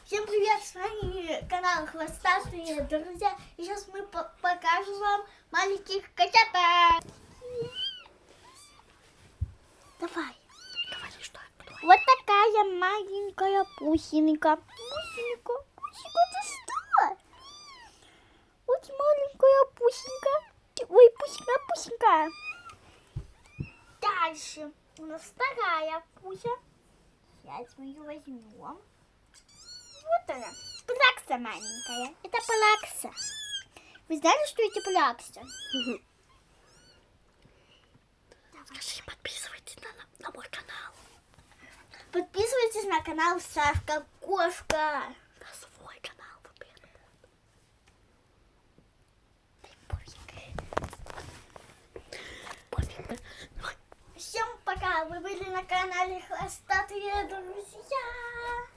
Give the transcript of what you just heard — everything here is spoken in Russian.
Всем привет, с вами канал Хвостатые друзья. И сейчас мы покажем вам маленьких котята. Давай, что? Вот такая маленькая пусинка. Пусинка, ты что? Вот маленькая пусинка. Ой, пусинка. Дальше у нас вторая пуся. Сейчас мы ее возьмем. Вот она, плакса маленькая. Это плакса. Вы знали, что это плакса? Скажи, подписывайтесь на мой канал. Подписывайтесь на канал Сашка Кошка. На свой канал, во-первых. Всем пока. Вы были на канале Хвостатые друзья.